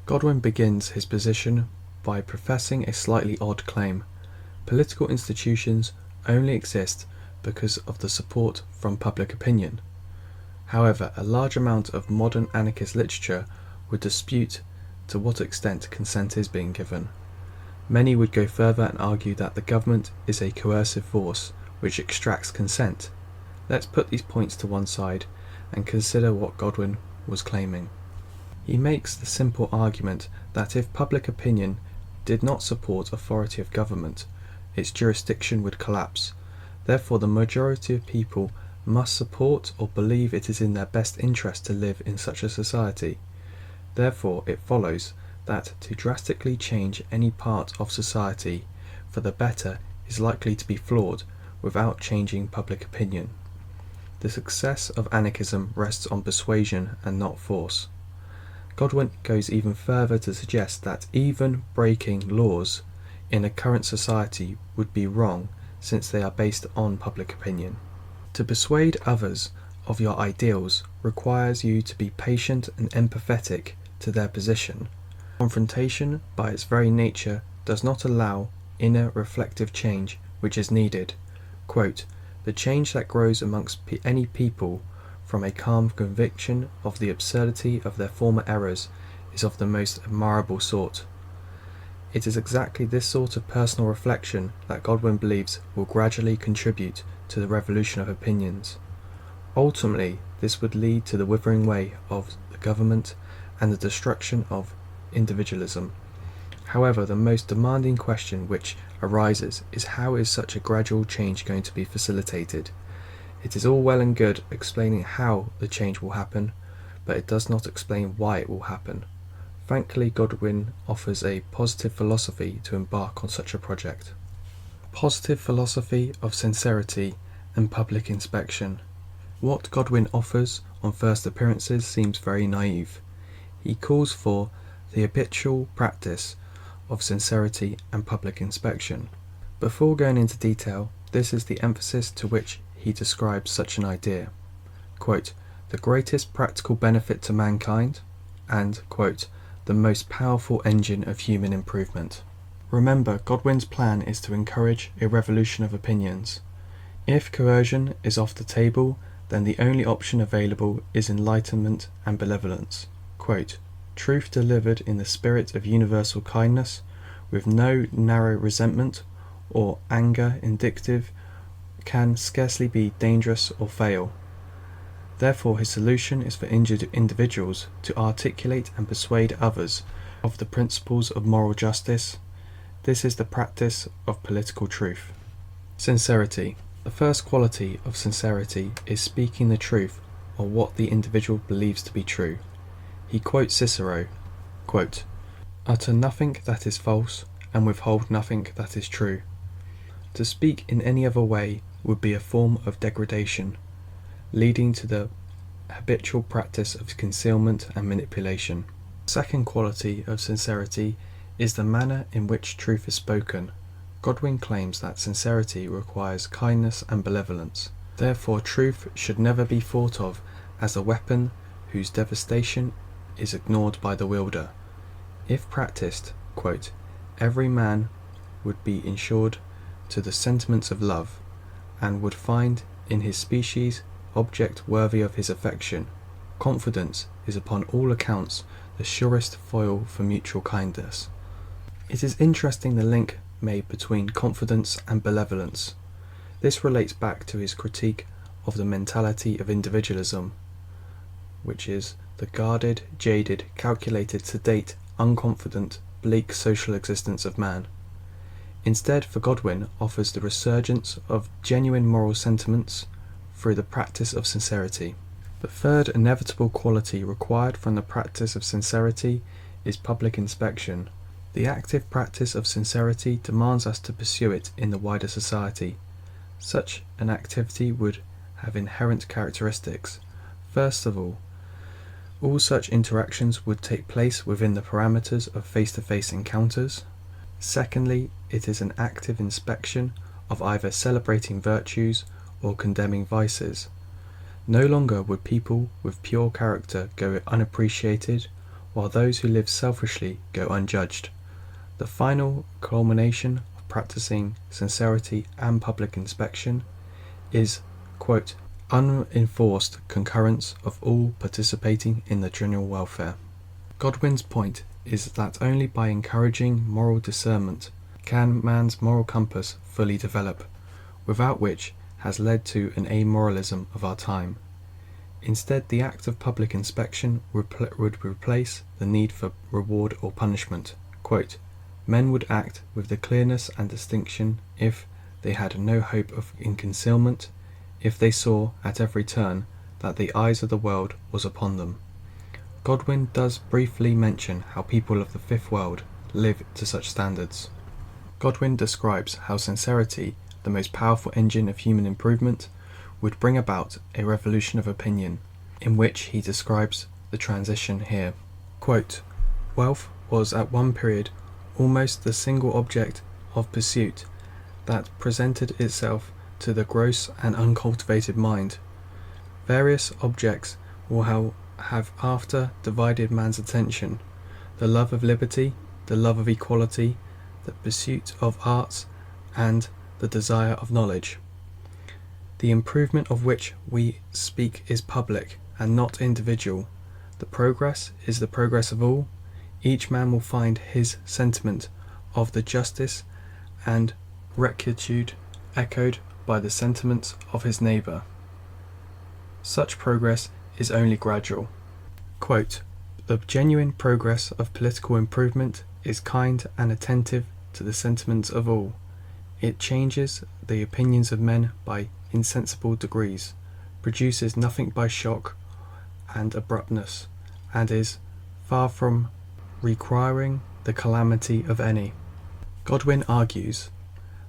Godwin begins his position by professing a slightly odd claim. Political institutions only exist because of the support from public opinion. However, a large amount of modern anarchist literature would dispute to what extent consent is being given. Many would go further and argue that the government is a coercive force which extracts consent. Let's put these points to one side and consider what Godwin was claiming. He makes the simple argument that if public opinion did not support authority of government, its jurisdiction would collapse. Therefore, the majority of people must support or believe it is in their best interest to live in such a society. Therefore, it follows that to drastically change any part of society for the better is likely to be flawed without changing public opinion. The success of anarchism rests on persuasion and not force. Godwin goes even further to suggest that even breaking laws in a current society would be wrong since they are based on public opinion. To persuade others of your ideals requires you to be patient and empathetic to their position. Confrontation, by its very nature, does not allow inner reflective change which is needed. Quote, "The change that grows amongst any people from a calm conviction of the absurdity of their former errors is of the most admirable sort." It is exactly this sort of personal reflection that Godwin believes will gradually contribute to the revolution of opinions. Ultimately, this would lead to the withering away of the government and the destruction of individualism. However, the most demanding question which arises is how is such a gradual change going to be facilitated? It is all well and good explaining how the change will happen, but it does not explain why it will happen. Frankly, Godwin offers a positive philosophy to embark on such a project. Positive philosophy of sincerity and public inspection. What Godwin offers on first appearances seems very naive. He calls for the habitual practice of sincerity and public inspection. Before going into detail, this is the emphasis to which he describes such an idea. Quote, "The greatest practical benefit to mankind," and, quote, "the most powerful engine of human improvement." Remember, Godwin's plan is to encourage a revolution of opinions. If coercion is off the table, then the only option available is enlightenment and benevolence. Quote, "Truth delivered in the spirit of universal kindness, with no narrow resentment or anger indicative, can scarcely be dangerous or fail." Therefore, his solution is for injured individuals to articulate and persuade others of the principles of moral justice. This is the practice of political truth. Sincerity. The first quality of sincerity is speaking the truth or what the individual believes to be true. He quotes Cicero, quote, "Utter nothing that is false, and withhold nothing that is true." To speak in any other way would be a form of degradation, leading to the habitual practice of concealment and manipulation. The second quality of sincerity is the manner in which truth is spoken. Godwin claims that sincerity requires kindness and benevolence. Therefore, truth should never be thought of as a weapon whose devastation is ignored by the wielder. If practiced, quote, "every man would be insured to the sentiments of love, and would find in his species object worthy of his affection. Confidence is upon all accounts the surest foil for mutual kindness." It is interesting the link made between confidence and benevolence. This relates back to his critique of the mentality of individualism, which is the guarded, jaded, calculated, sedate, unconfident, bleak social existence of man. Instead, for Godwin, offers the resurgence of genuine moral sentiments through the practice of sincerity. The third inevitable quality required from the practice of sincerity is public inspection. The active practice of sincerity demands us to pursue it in the wider society. Such an activity would have inherent characteristics. First of all such interactions would take place within the parameters of face-to-face encounters. Secondly, it is an active inspection of either celebrating virtues or condemning vices. No longer would people with pure character go unappreciated, while those who live selfishly go unjudged. The final culmination of practicing sincerity and public inspection is, quote, unenforced concurrence of all participating in the general welfare. Godwin's point is that only by encouraging moral discernment can man's moral compass fully develop, without which has led to an amoralism of our time. Instead, the act of public inspection would replace the need for reward or punishment. Quote, men would act with the clearness and distinction if they had no hope in concealment, if they saw at every turn that the eyes of the world was upon them. Godwin does briefly mention how people of the fifth world live to such standards. Godwin describes how sincerity, the most powerful engine of human improvement, would bring about a revolution of opinion, in which he describes the transition here. Quote, wealth was at one period almost the single object of pursuit that presented itself to the gross and uncultivated mind. Various objects will have after divided man's attention: the love of liberty, the love of equality, the pursuit of arts, and the desire of knowledge. The improvement of which we speak is public and not individual. The progress is the progress of all. Each man will find his sentiment of the justice and rectitude echoed by the sentiments of his neighbour. Such progress is only gradual. Quote, the genuine progress of political improvement is kind and attentive to the sentiments of all. It changes the opinions of men by insensible degrees, produces nothing by shock and abruptness, and is far from requiring the calamity of any. Godwin argues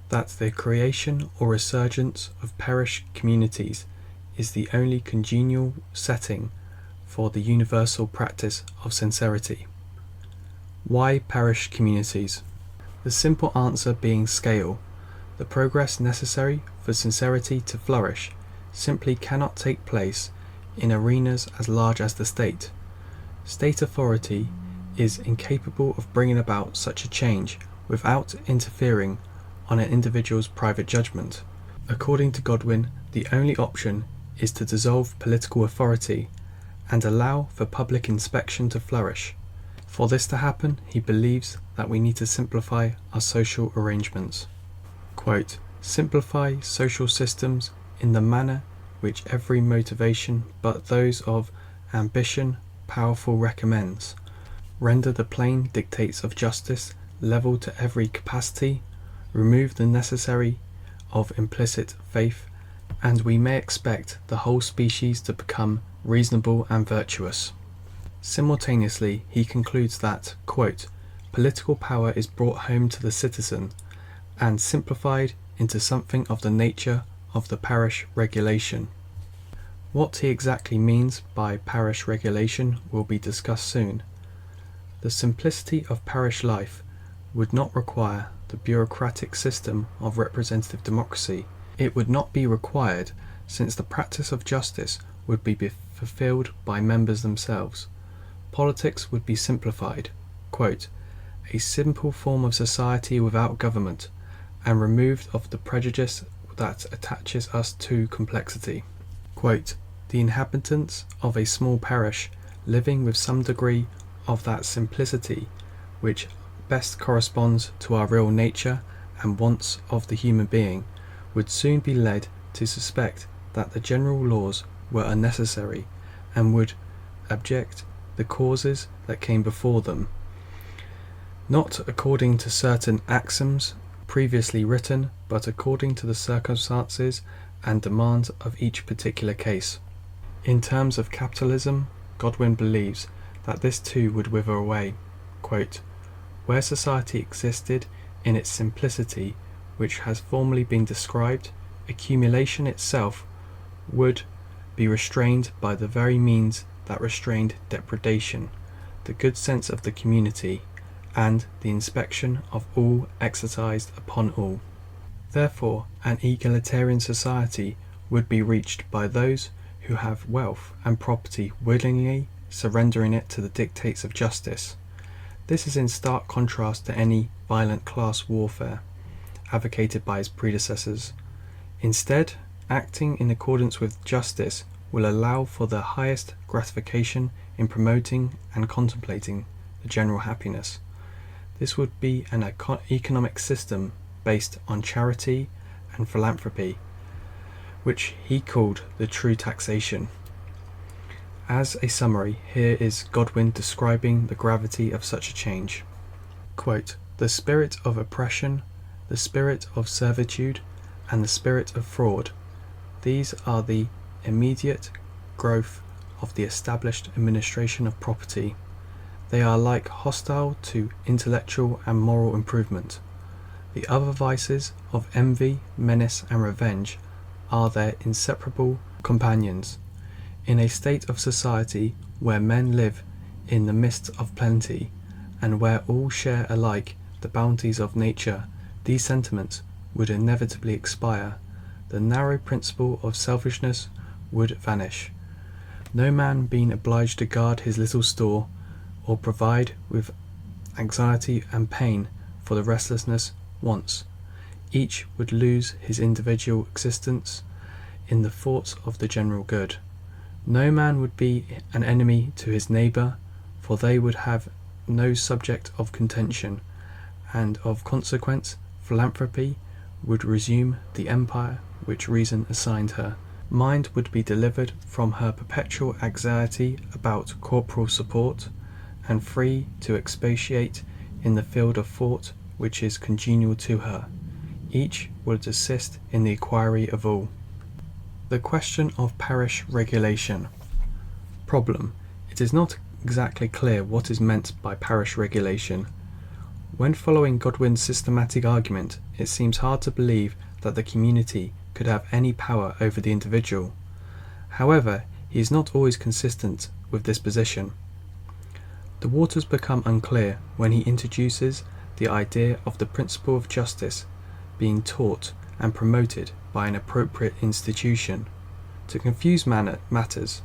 that the creation or resurgence of parish communities is the only congenial setting for the universal practice of sincerity. Why parish communities? The simple answer being scale. The progress necessary for sincerity to flourish simply cannot take place in arenas as large as the state. State authority is incapable of bringing about such a change without interfering on an individual's private judgment. According to Godwin, the only option is to dissolve political authority and allow for public inspection to flourish. For this to happen, he believes that we need to simplify our social arrangements. Quote, simplify social systems in the manner which every motivation but those of ambition powerful recommends. Render the plain dictates of justice level to every capacity. Remove the necessary of implicit faith, and we may expect the whole species to become reasonable and virtuous. Simultaneously, he concludes that, quote, political power is brought home to the citizen and simplified into something of the nature of the parish regulation. What he exactly means by parish regulation will be discussed soon. The simplicity of parish life would not require the bureaucratic system of representative democracy. It would not be required, since the practice of justice would be fulfilled by members themselves. Politics would be simplified, quote, a simple form of society without government, and removed of the prejudice that attaches us to complexity. Quote, the inhabitants of a small parish, living with some degree of that simplicity which best corresponds to our real nature and wants of the human being, would soon be led to suspect that the general laws were unnecessary, and would object the causes that came before them, not according to certain axioms previously written, but according to the circumstances and demands of each particular case. In terms of capitalism, Godwin believes that this too would wither away. Quote, "Where society existed in its simplicity, which has formerly been described, accumulation itself would be restrained by the very means that restrained depredation, the good sense of the community, and the inspection of all exercised upon all. Therefore, an egalitarian society would be reached by those who have wealth and property willingly surrendering it to the dictates of justice. This is in stark contrast to any violent class warfare advocated by his predecessors. Instead, acting in accordance with justice will allow for the highest gratification in promoting and contemplating the general happiness. This would be an economic system based on charity and philanthropy, which he called the true taxation." As a summary, here is Godwin describing the gravity of such a change. Quote, "The spirit of oppression, the spirit of servitude, and the spirit of fraud, these are the immediate growth of the established administration of property. They are alike hostile to intellectual and moral improvement. The other vices of envy, menace, and revenge are their inseparable companions. In a state of society where men live in the midst of plenty, and where all share alike the bounties of nature, these sentiments would inevitably expire. The narrow principle of selfishness would vanish. No man being obliged to guard his little store, or provide with anxiety and pain for the restlessness wants, each would lose his individual existence in the thoughts of the general good. No man would be an enemy to his neighbour, for they would have no subject of contention, and of consequence philanthropy would resume the empire which reason assigned her. Mind would be delivered from her perpetual anxiety about corporal support, and free to expatiate in the field of thought which is congenial to her. Each would assist in the inquiry of all." The question of parish regulation. Problem. It is not exactly clear what is meant by parish regulation. When following Godwin's systematic argument, it seems hard to believe that the community could have any power over the individual. However, he is not always consistent with this position. The waters become unclear when he introduces the idea of the principle of justice being taught and promoted by an appropriate institution. To confuse matters,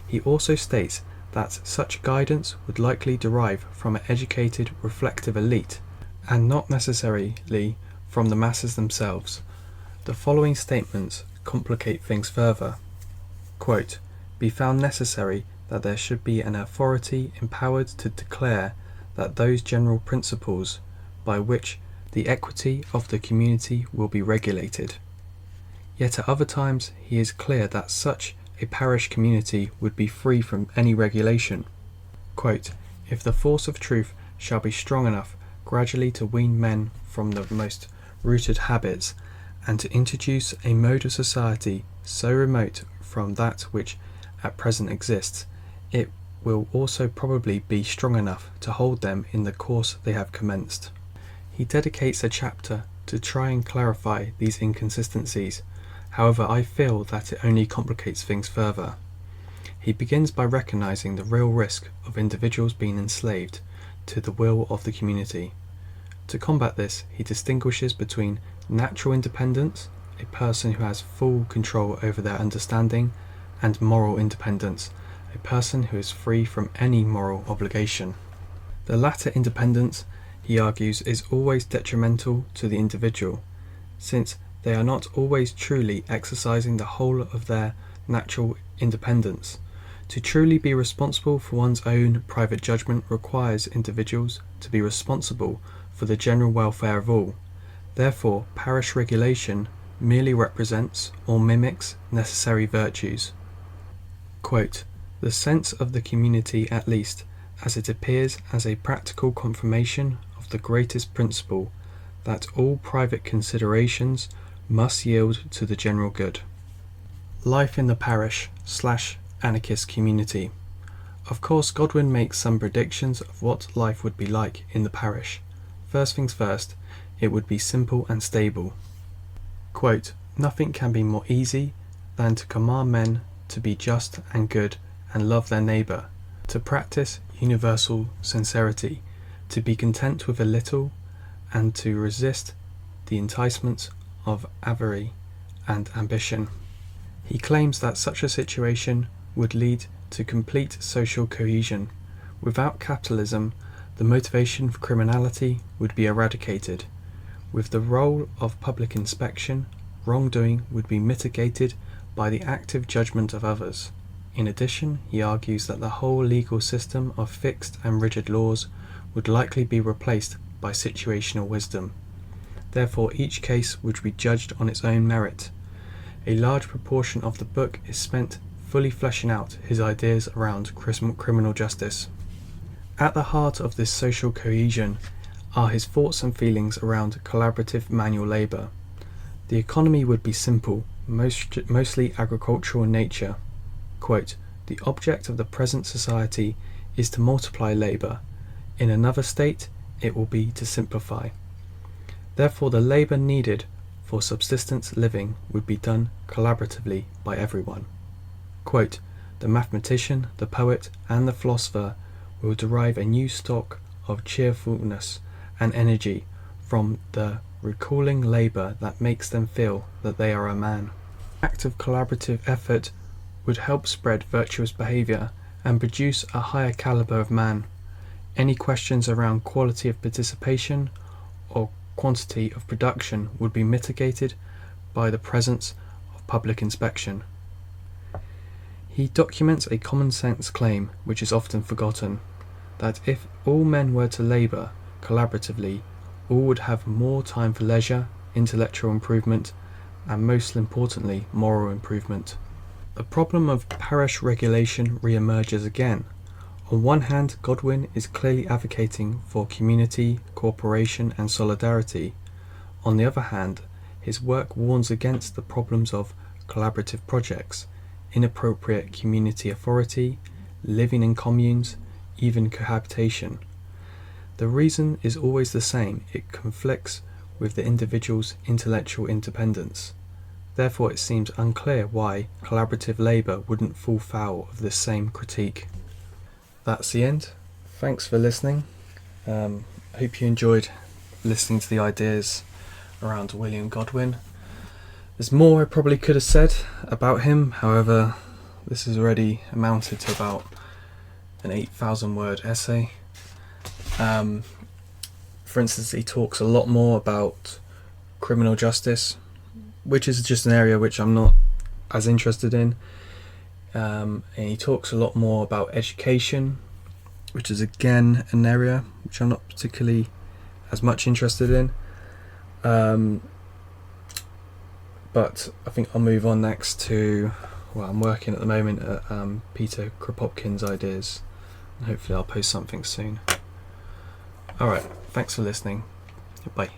he also states that such guidance would likely derive from an educated, reflective elite, and not necessarily from the masses themselves. The following statements complicate things further. Quote, "Be found necessary that there should be an authority empowered to declare that those general principles by which the equity of the community will be regulated." Yet at other times he is clear that such a parish community would be free from any regulation. Quote, "If the force of truth shall be strong enough gradually to wean men from the most rooted habits, and to introduce a mode of society so remote from that which at present exists, it will also probably be strong enough to hold them in the course they have commenced." He dedicates a chapter to try and clarify these inconsistencies. However, I feel that it only complicates things further. He begins by recognizing the real risk of individuals being enslaved to the will of the community. To combat this, he distinguishes between natural independence, a person who has full control over their understanding, and moral independence, a person who is free from any moral obligation. The latter independence, he argues, is always detrimental to the individual, since they are not always truly exercising the whole of their natural independence. To truly be responsible for one's own private judgment requires individuals to be responsible for the general welfare of all. Therefore, parish regulation merely represents or mimics necessary virtues. Quote, "The sense of the community, at least, as it appears as a practical confirmation of the greatest principle, that all private considerations must yield to the general good. Life in the parish/anarchist community. Of course, Godwin makes some predictions of what life would be like in the parish. First things first, it would be simple and stable. Quote, "Nothing can be more easy than to command men to be just and good and love their neighbour, to practice universal sincerity, to be content with a little, and to resist the enticements of avarice and ambition." He claims that such a situation would lead to complete social cohesion. Without capitalism, the motivation for criminality would be eradicated. With the role of public inspection, wrongdoing would be mitigated by the active judgment of others. In addition, he argues that the whole legal system of fixed and rigid laws would likely be replaced by situational wisdom. Therefore, each case would be judged on its own merit. A large proportion of the book is spent fully fleshing out his ideas around criminal justice. At the heart of this social cohesion are his thoughts and feelings around collaborative manual labour. The economy would be simple, mostly agricultural in nature. Quote, "The object of the present society is to multiply labour. In another state, it will be to simplify. Therefore, the labour needed for subsistence living would be done collaboratively by everyone." Quote, "The mathematician, the poet, and the philosopher will derive a new stock of cheerfulness and energy from the recalling labour that makes them feel that they are a man. The act of collaborative effort would help spread virtuous behaviour and produce a higher calibre of man. Any questions around quality of participation or quantity of production would be mitigated by the presence of public inspection." He documents a common sense claim, which is often forgotten, that if all men were to labour collaboratively, all would have more time for leisure, intellectual improvement, and most importantly, moral improvement. The problem of parish regulation re-emerges again. On one hand, Godwin is clearly advocating for community, cooperation, and solidarity. On the other hand, his work warns against the problems of collaborative projects, inappropriate community authority, living in communes, even cohabitation. The reason is always the same: it conflicts with the individual's intellectual independence. Therefore, it seems unclear why collaborative labour wouldn't fall foul of this same critique. That's the end. Thanks for listening. I hope you enjoyed listening to the ideas around William Godwin. There's more I probably could have said about him, however, this has already amounted to about an 8,000 word essay. For instance, he talks a lot more about criminal justice, which is just an area which I'm not as interested in. And he talks a lot more about education, which is again an area which I'm not particularly as much interested in. But I think I'll move on next to, well, I'm working at the moment at Peter Kropotkin's ideas, and hopefully I'll post something soon. Alright, thanks for listening. Bye.